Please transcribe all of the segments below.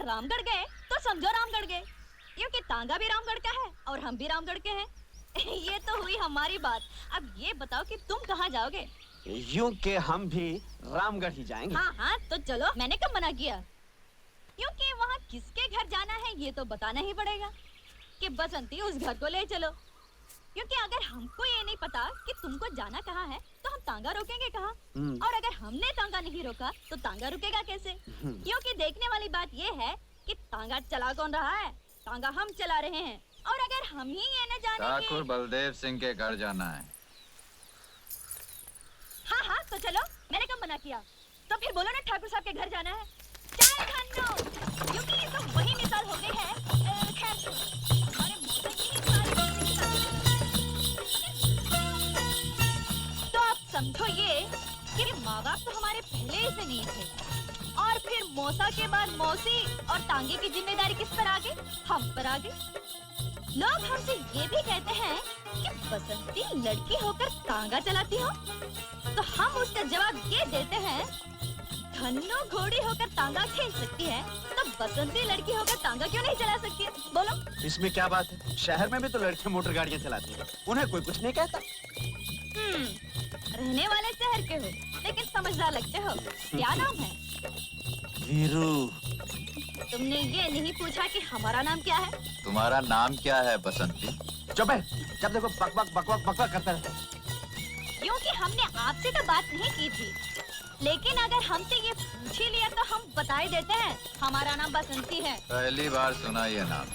अगर रामगढ़ गए तो समझो रामगढ़ गए, क्योंकि तांगा भी रामगढ़ का है और हम भी रामगढ़ के हैं। ये तो हुई हमारी बात। अब ये बताओ कि तुम कहाँ जाओगे? यूं के हम भी रामगढ़ ही जाएंगे। हाँ हाँ तो चलो, मैंने कब मना किया? क्योंकि वहाँ किसके घर जाना है ये तो बताना ही पड़ेगा कि बसंती उस घर को ले चलो। क्योंकि अगर हमको ये नहीं पता कि तुमको जाना कहाँ है तो हम तांगा रोकेंगे कहाँ? और अगर हमने तांगा नहीं रोका तो तांगा रुकेगा कैसे? क्योंकि देखने वाली बात ये है कि तांगा चला कौन रहा है? तांगा हम चला रहे हैं। और अगर हम ही ये न जाने ठाकुर बलदेव सिंह के घर जाना है। हाँ हाँ तो चलो, मैंने कब मना किया? तो फिर बोलो ना ठाकुर साहब के घर जाना है। चाय खानो, क्योंकि ये तो वही मिसाल हो गई है। खैर हमारे मौसा की ही तो आप समझो ये कि माँ बाप तो हमारे पहले ही से नहीं थे, और फिर मौसा के बाद मौसी और तांगे की जिम्मेदारी किस पर आ गई? हम पर आ गई। लोग हमसे ये भी कहते हैं कि बसंती लड़की होकर तांगा चलाती हो, तो हम उसका जवाब ये देते हैं, धन्नो घोड़ी होकर तांगा खेल सकती है तो बसंती लड़की होकर तांगा क्यों नहीं चला सकती है? बोलो। इसमें क्या बात है? शहर में भी तो लड़कियां मोटर गाड़ियां चलाती हैं, उन्हें कोई कुछ नहीं कहता। रहने वाले शहर के हो लेकिन समझदार लगते हो। क्या नाम है? वीरू। तुमने ये नहीं पूछा कि हमारा नाम क्या है? तुम्हारा नाम क्या है बसंती? चुप है, जब देखो बकबक बकबक बकबक करता रहता है। क्योंकि हमने आपसे तो बात नहीं की थी, लेकिन अगर हमसे ये पूछ ही लिया तो हम बता ही देते हैं, हमारा नाम बसंती है। पहली बार सुना ये नाम।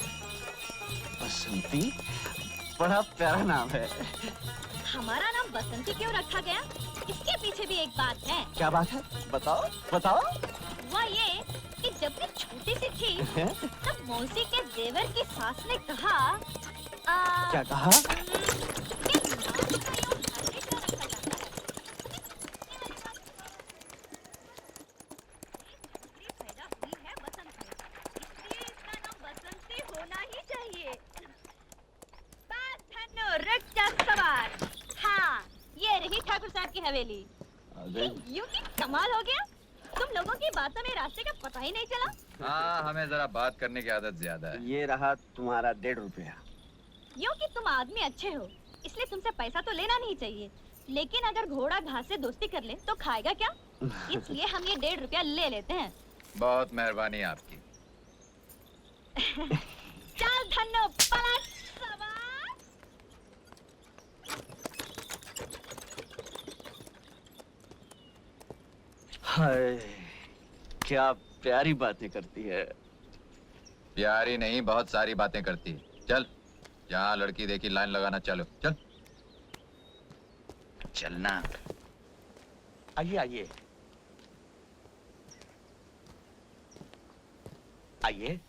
बसंती? बड़ा प्यारा नाम है। हमारा नाम बसंती क्यों रखा गया? इसके पीछे भी एक बात है। क्या बात है? बताओ बताओ। वह ये कि जब मैं छोटी सी थी तब मौसी के देवर की सास ने कहा क्या कहा? हाँ, ये रही ठाकुर साहब की हवेली। यूं कि कमाल हो गया, तुम लोगों की बातों में रास्ते का पता ही नहीं चला। हाँ, हमें जरा बात करने की आदत ज्यादा है। ये रहा तुम्हारा 1.5 रुपया। यूं कि तुम आदमी अच्छे हो, इसलिए तुमसे पैसा तो लेना नहीं चाहिए, लेकिन अगर घोड़ा घास से दोस्ती कर ले तो खाएगा क्या? इसलिए हम ये 1.5 रुपया ले लेते हैं। बहुत मेहरबानी आपकी। चल धन्नो पलट सवार। हाय, क्या प्यारी बातें करती है। प्यारी नहीं, बहुत सारी बातें करती है। चल, जहाँ लड़की देखी लाइन लगाना, चलो चल। चलना। आइए आइए आइए।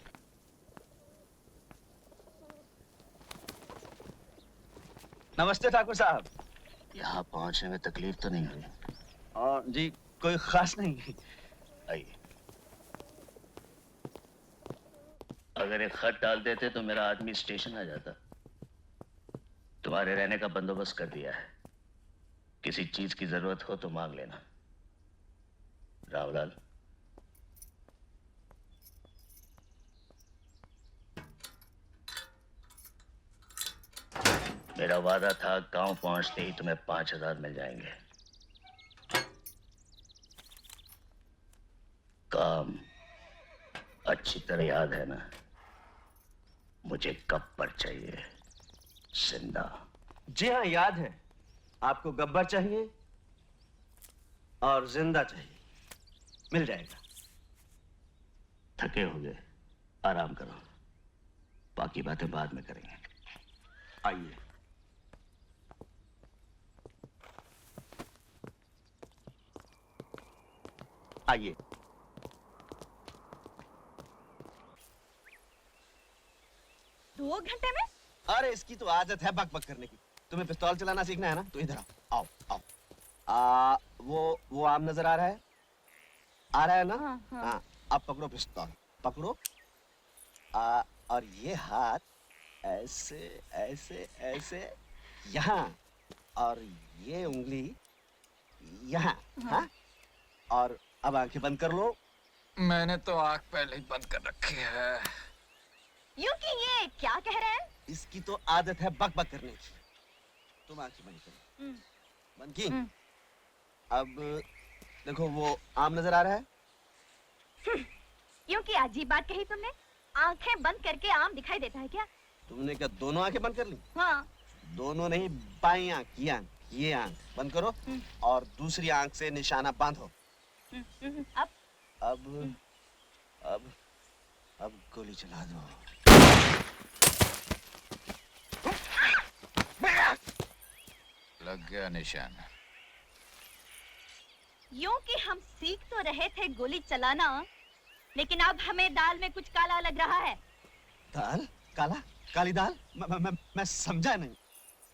नमस्ते ठाकुर साहब। यहाँ पहुँचने में तकलीफ तो नहीं हुई? और जी कोई खास नहीं। आइए। अगर एक खत डाल देते तो मेरा आदमी स्टेशन आ जाता। तुम्हारे रहने का बंदोबस्त कर दिया है, किसी चीज की जरूरत हो तो मांग लेना। रावलाल। मेरा वादा था गांव पहुंचते ही तुम्हें 5,000 मिल जाएंगे। काम अच्छी तरह याद है ना? मुझे कब पर चाहिए? जिंदा? जी हाँ याद है। आपको गब्बर चाहिए और जिंदा चाहिए। मिल जाएगा। थके होंगे, आराम करो, बाकी बातें बाद में करेंगे। आइए। आइए। 2 घंटे में? अरे इसकी तो आदत है बक बक करने की। तुम्हें पिस्तौल चलाना सीखना है ना, तो इधर आओ आओ आओ। वो आम नजर आ रहा है? आ रहा है ना? हाँ, हाँ। हाँ, अब पकड़ो पिस्तौल, पकड़ो। और ये हाथ ऐसे ऐसे ऐसे यहाँ, और ये उंगली यहाँ। हाँ। और अब आंखें बंद कर लो, मैंने तो आंख पहले ही बंद कर रखी है। क्योंकि ये क्या कह रहे हैं? इसकी तो आदत है बक बक करने की। तुम आंखें बंद करो। बंद की? अब देखो वो आम नजर आ रहा है? क्योंकि अजीब बात कही तुमने। आंखें बंद करके आम दिखाई देता है क्या? तुमने क्या दोनों आंखें बंद कर ली? हाँ। दोनों नहीं, बाई आंख, ये आंख बंद करो और दूसरी आंख से निशाना बांधो। अब अब अब अब गोली चला दो। लग गया निशान। यूं कि हम सीख तो रहे थे गोली चलाना, लेकिन अब हमें दाल में कुछ काला लग रहा है। दाल? काला? काली दाल? मैं समझा नहीं।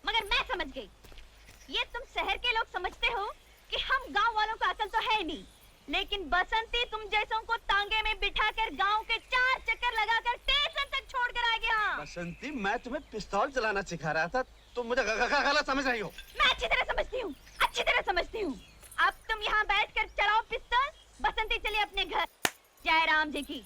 मगर मैं समझ गई। ये तुम शहर के लोग समझते हो कि हम गांव वालों का अकल तो है नहीं, लेकिन बसंती तुम जैसों को तांगे में बिठाकर गांव के 4 चक्कर लगाकर स्टेशन तक छोड़कर आ गया। बसंती, मैं तुम्हें पिस्तौल चलाना सिखा रहा था, तुम मुझे गलत समझ रही हो। मैं अच्छी तरह समझती हूँ, अच्छी तरह समझती हूँ। अब तुम यहाँ बैठकर चलाओ पिस्तौल। बसंती चलिए अपने घर। जय राम जी की।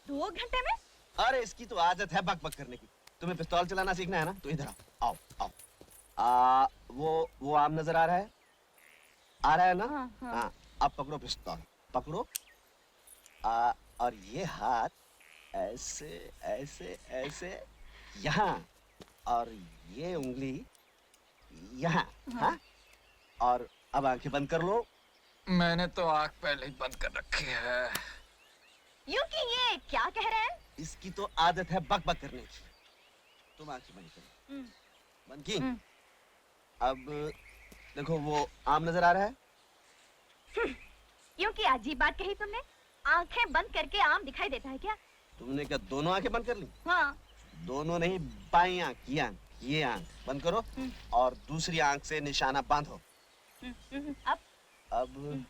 दो घंटे में? अरे इसकी तो आदत है बक बक करने की। तुम्हें पिस्तौल चलाना सीखना है ना, तो इधर आओ। आओ आओ। वो आम नजर आ रहा है? आ रहा है ना? हाँ, हाँ। हाँ। अब पकड़ो पिस्तौल, पकड़ो। और ये हाथ ऐसे ऐसे ऐसे यहाँ, और ये उंगली यहाँ। हाँ। और अब आंखें बंद कर लो। मैंने तो आंख पहले ही बंद कर रखी है। यूं कि ये क्या कह रहे हैं? इसकी तो आदत है बक बक करने की। तुम आंखें बंद करो। बंद की? अब देखो वो आम नजर आ रहा है? क्योंकि अजीब बात कही तुमने। आंखें बंद करके आम दिखाई देता है क्या? तुमने क्या दोनों आंखें बंद कर ली? हाँ। दोनों नहीं, बाई आंख, ये आंख बंद करो और दूसरी आंख से निशाना बांधो। अब अब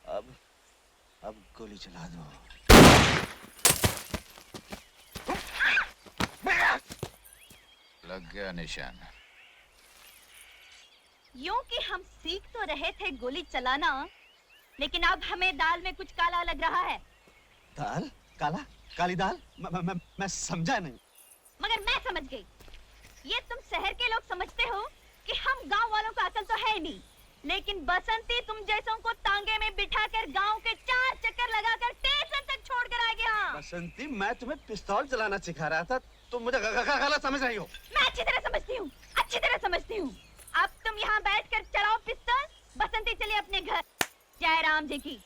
अब अब गोली चला दो। लग गया निशान। यूं कि हम सीख तो रहे थे गोली चलाना, लेकिन अब हमें दाल में कुछ काला लग रहा है। दाल? काला? काली दाल? मैं समझा नहीं। मगर मैं समझ गई। ये तुम शहर के लोग समझते हो कि हम गांव वालों का अकल तो है नहीं, लेकिन बसंती तुम जैसों को तांगे में बिठाकर गांव के 4 चक्कर लगाकर स्टेशन तक छोड़कर आ गया। बसंती, मैं तुम्हें पिस्तौल चलाना सिखा रहा था, तुम मुझे गलत समझ रही हो। मैं अच्छी तरह समझती हूँ, अच्छी तरह समझती हूँ। अब तुम यहाँ बैठकर चलाओ पिस्तौल। बसंती चलिए अपने घर। जय राम जी की।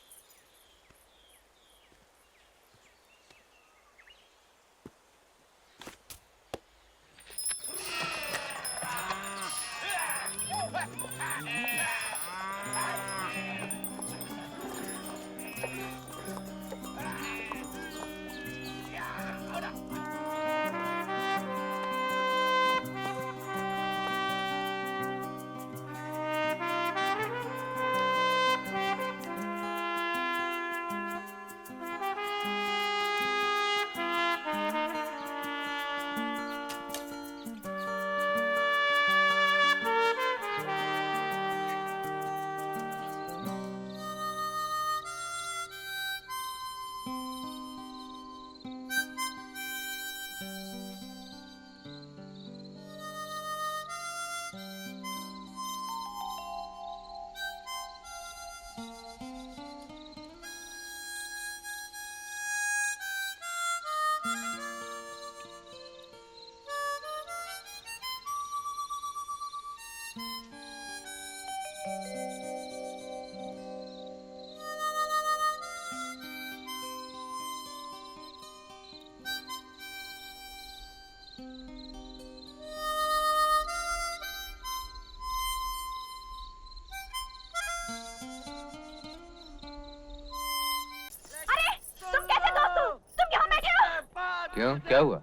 क्यों, क्या हुआ?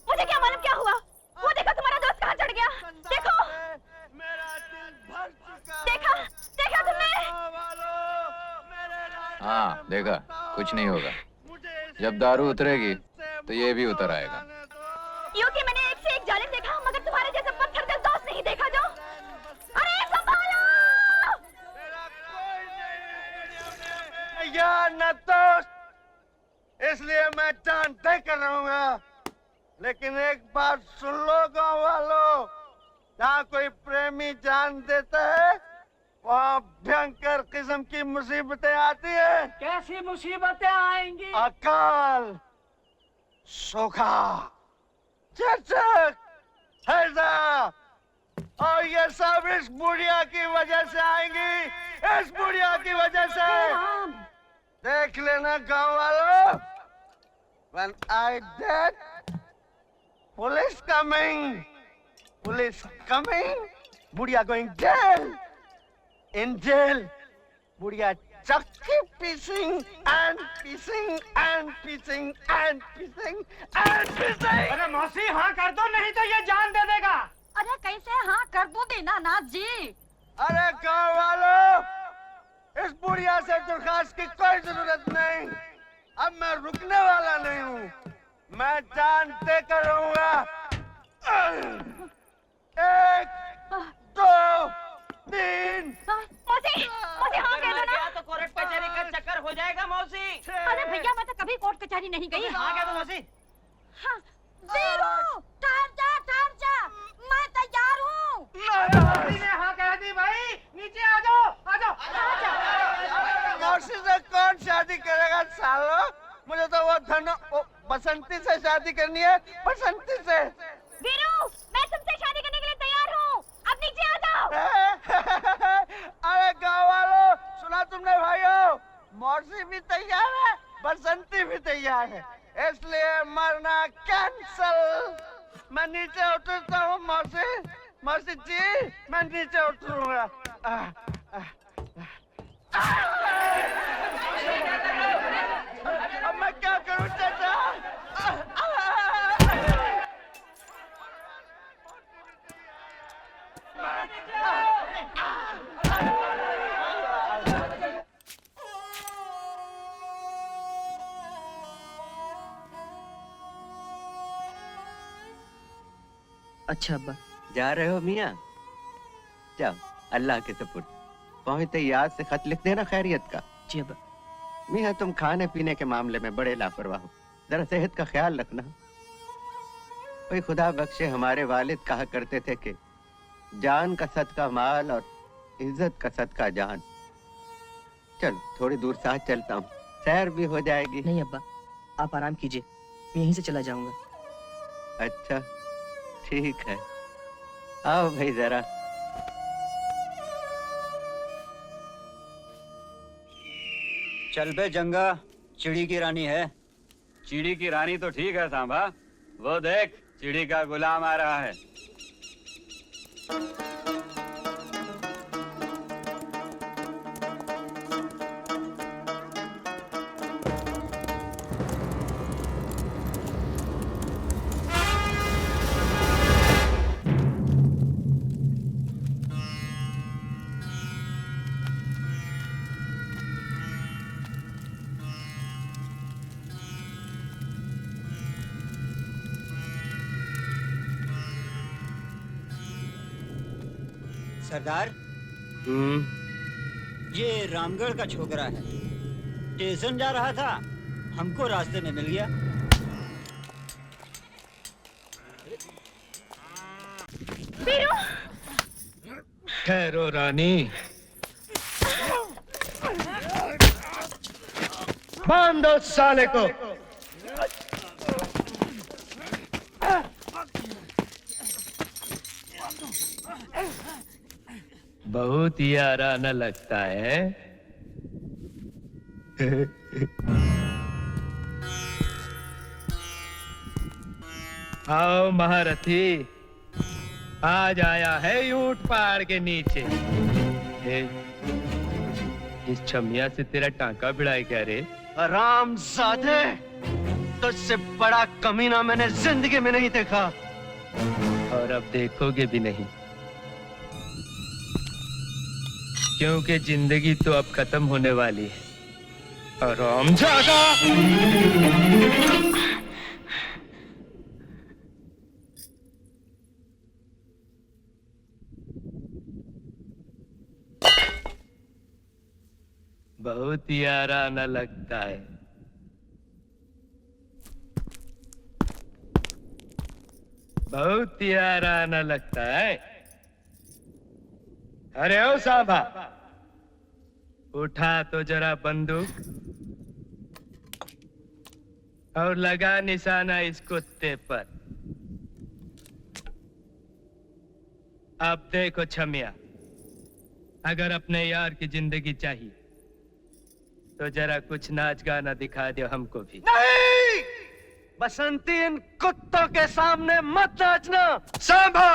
मुझे क्या मालूम क्या हुआ? वो देखो तुम्हारा दोस्त कहाँ चढ़ गया। देखो, देखा देखा तुमने? हाँ देखा, कुछ नहीं होगा। जब दारू उतरेगी तो ये भी उतर आएगा। यूं कि मैंने एक से एक जालिम देखा, मगर तुम्हारे जैसे पत्थर दिल दोस्त नहीं देखा जो। अरे संभालो! यार न दोस्त, इसलिए मैं जान तय कर रहूंगा। लेकिन एक बात सुन लो गांव वालों, जहाँ कोई प्रेमी जान देता है वहाँ भयंकर किस्म की मुसीबतें आती है। कैसी मुसीबतें आएंगी? अकाल, सूखा, चचक, हैजा, और ये सब इस बुढ़िया की वजह से आएंगी। इस बुढ़िया की वजह से। देख लेना गांव वालों, when I dead, police coming, बुढ़िया going jail, in jail, बुढ़िया चक्की pissing and pissing and pissing and pissing and pissing। अरे मौसी हाँ कर दो, नहीं तो ये जान दे देगा। अरे कैसे हाँ कर दो दीनानाथ जी? अरे गांव वालों, इस बुढ़िया से दरखास्त की कोई जरूरत नहीं। अब मैं रुकने वाला नहीं हूँ, मैं जान दे कर रहूंगा। 1, 2, 3। मौसी, मौसी हाँ कह दो ना। तो कोर्ट कचहरी का चक्कर हो जाएगा मौसी। अरे भैया मैं तो कभी कोर्ट कचहरी नहीं गई। हाँ कह दो मौसी। हाँ, वीरू, ठहर जा, मैं तैयार हूँ। मौसी ने हाँ कह दी भाई, नीचे आ जाओ, आ जाओ। मौसी से कौन शादी करेगा सालो? मुझे तो वो बसंती से शादी करनी है, बसंती से। वीरू, मैं तुमसे शादी करने के लिए तैयार हूँ। अब नीचे आ जाओ। अरे गाँव वालों, सुना तुमने भाइयों? मौसी भी तैयार है, बसंती भी तैयार है, इसलिए मरना कैंसल। मैं नीचे उतरता हूँ मौसी जी, मैं नीचे उतरूंगा। अब मैं क्या करूँ चाचा? अच्छा अब्बा। जा रहे हो मियाँ? जाओ, अल्लाह के सपुर्द। पहुंचते याद से खत लिख देना खैरियत का। जी अब्बा। मियाँ तुम खाने पीने के मामले में बड़े लापरवाह हो, जरा सेहत का ख्याल रखना। कोई खुदा बख्शे, हमारे वालिद कहा करते थे कि जान का सदका माल और इज्जत का सदका जान। चलो थोड़ी दूर साथ चलता हूँ, सैर भी हो जाएगी। नहीं अब्बा, आप आराम कीजिए, मैं यहीं से चला जाऊंगा। अच्छा ठीक है, आओ भाई जरा। चल बे जंगा, चिड़ी की रानी है। चिड़ी की रानी तो ठीक है सांभा, वो देख चिड़ी का गुलाम आ रहा है। सरदार, ये रामगढ़ का छोकरा है। स्टेशन जा रहा था, हमको रास्ते में मिल गया। ठहरो रानी, बांध दो साले को। बहुत ही आराना लगता है। आओ महारथी, आज आया है ऊंट पहाड़ के नीचे। इस छमिया से तेरा टांका भिड़ाई क्या रे? हरामजादे, तुझसे बड़ा कमीना मैंने जिंदगी में नहीं देखा। और अब देखोगे भी नहीं, क्योंकि जिंदगी तो अब खत्म होने वाली है। और हम जागा बहुत ही आराना लगता है। बहुत ही आराना लगता है। अरे ओ सांबा, उठा तो जरा बंदूक और लगा निशाना इस कुत्ते पर। अब देखो छमिया, अगर अपने यार की जिंदगी चाहिए तो जरा कुछ नाच गाना दिखा दो हमको भी। नहीं, बसंती इन कुत्तों के सामने मत नाचना। सांबा,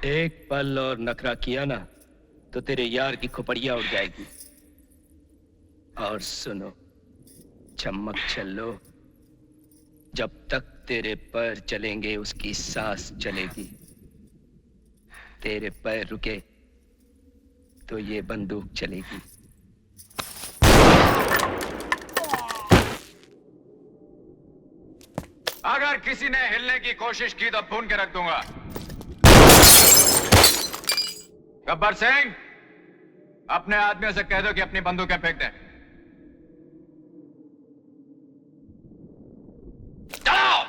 एक पल और नखरा किया ना तो तेरे यार की खोपड़िया उड़ जाएगी। और सुनो चमक चलो, जब तक तेरे पैर चलेंगे उसकी सांस चलेगी। तेरे पैर रुके तो ये बंदूक चलेगी। अगर किसी ने हिलने की कोशिश की तो भून के रख दूंगा। गब्बर सिंह, अपने आदमियों से कह दो कि अपनी बंदूकें फेंक दें। जाओ।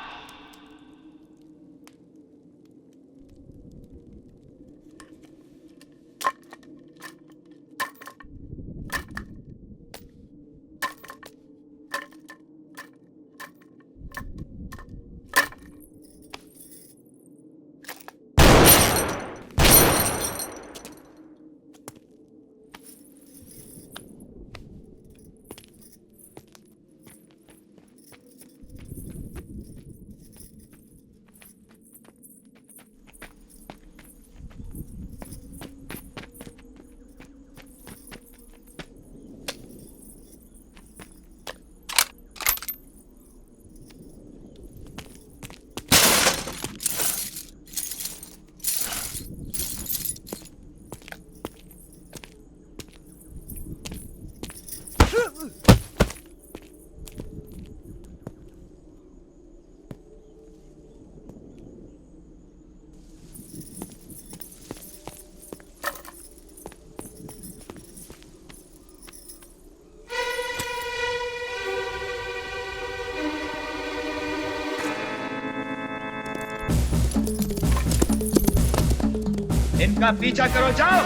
इनका पीछा करो, जाओ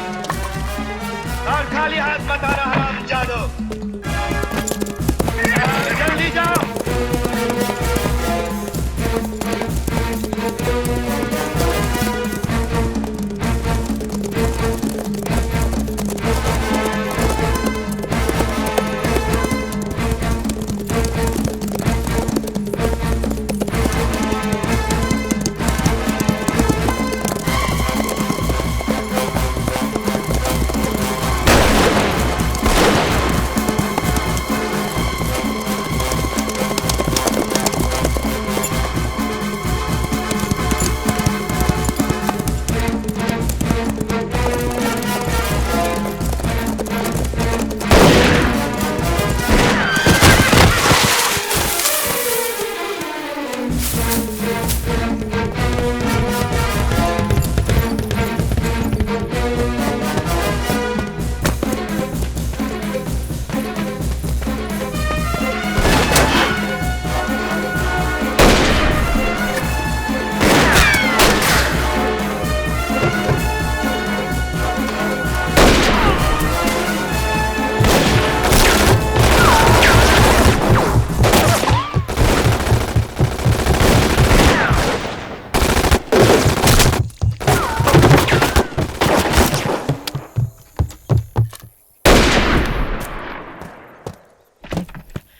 और खाली हाथ मत आना हरामजादो। जल्दी जाओ।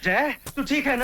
जय, तू ठीक है ना?